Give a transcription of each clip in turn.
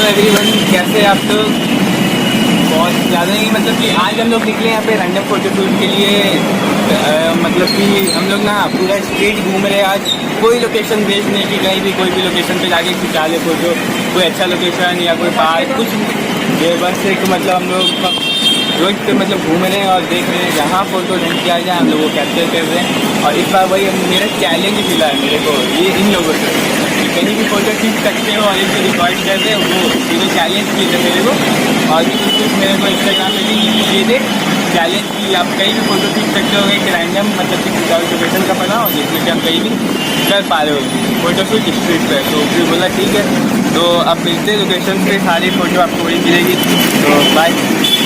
Everyone, कैसे आप लोग? बहुत ज़्यादा नहीं, मतलब कि आज हम लोग निकले यहाँ पे रैंडम फोटो शूट के लिए। मतलब कि हम लोग ना पूरा स्ट्रीट घूम रहे आज। कोई लोकेशन बेस्ड नहीं कि कहीं भी कोई भी लोकेशन पे जाके खिंचा ले फोटो, कोई अच्छा लोकेशन या कोई पार्क कुछ। ये बस एक मतलब हम लोग रोड पे मतलब घूम रहे हैं और देख रहे हैं जहाँ फोटो नहीं किया जाए हम लोग वो कैप्चर कर रहे हैं। और इस बार वही मेरा चैलेंज मिला है मेरे को ये इन लोगों से कि कहीं भी फोटो खींच सकते हो और इसे रिकॉर्ड कर रहे हो। वो चीज़ें चैलेंज किए थे मेरे को और भी कुछ मेरे को इंस्टाग्राम पे भी किए थे चैलेंज की आप कहीं भी फोटो खींच सकते हो। एक रैंडम मतलब कि लोकेशन का बनाओ जिसमें कि आप कहीं भी कर पा रहे हो फोटो शूट स्ट्रीट पर। तो फिर बोला ठीक है, तो अब मिलते लोकेशन पे सारी फोटो आपको वही मिलेगी। तो बाय।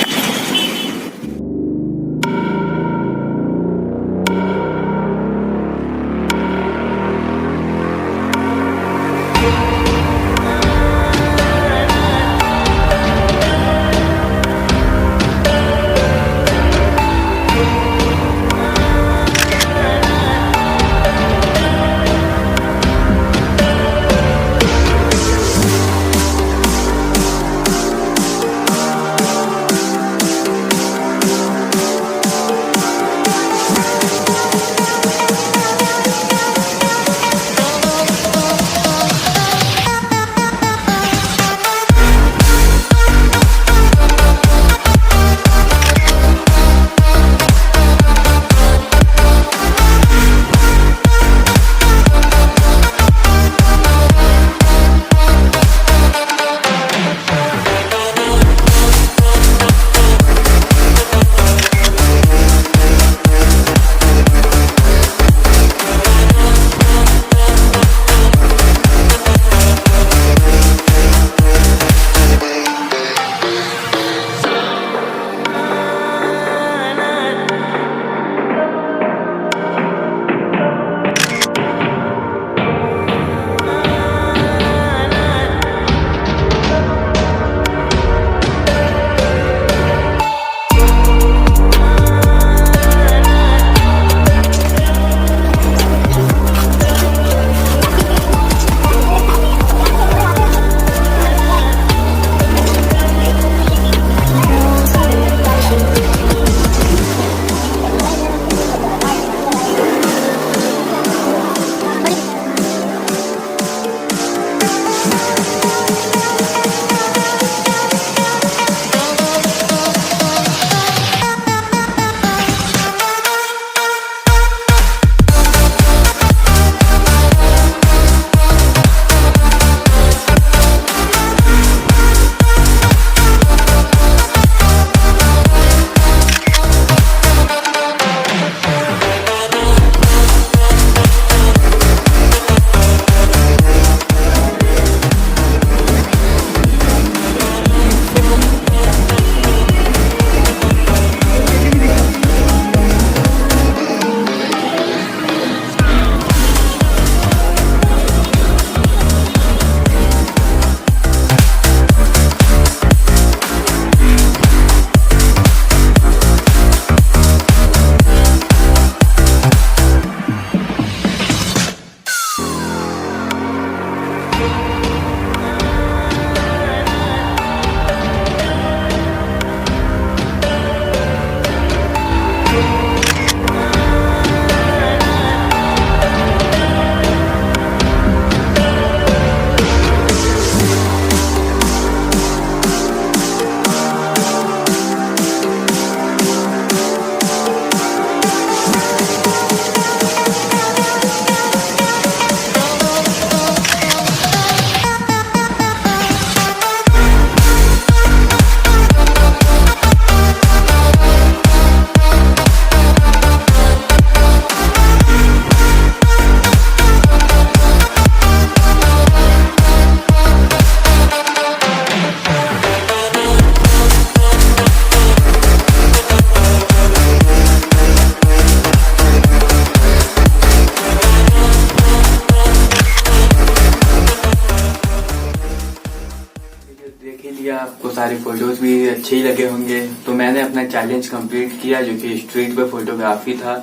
आपको सारे फोटोज भी अच्छे ही लगे होंगे। तो मैंने अपना चैलेंज कंप्लीट किया जो कि स्ट्रीट पे फोटोग्राफी था,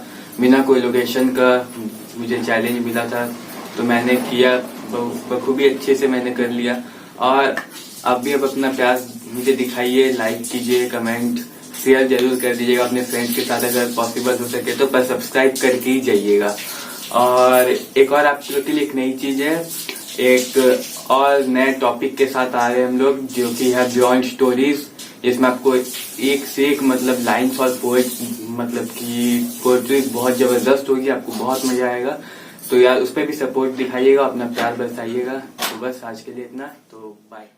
बिना कोई लोकेशन का मुझे चैलेंज मिला था। तो मैंने किया, बखूबी अच्छे से मैंने कर लिया। और आप भी अब अपना प्यार मुझे दिखाइए, लाइक कीजिए, कमेंट शेयर जरूर कर दीजिएगा अपने फ्रेंड्स के साथ, अगर पॉसिबल हो सके तो, पर सब्सक्राइब करके ही जाइएगा। और एक और आप लोग के लिए एक नई चीज है, एक और नए टॉपिक के साथ आ रहे हैं हम लोग, जो कि है बियॉन्ड स्टोरीज, जिसमें आपको एक से एक मतलब लाइन्स और पोएट मतलब की पोएट्री बहुत जबरदस्त होगी, आपको बहुत मजा आएगा। तो यार उस पर भी सपोर्ट दिखाइएगा, अपना प्यार बरसाइएगा। तो बस आज के लिए इतना, तो बाय।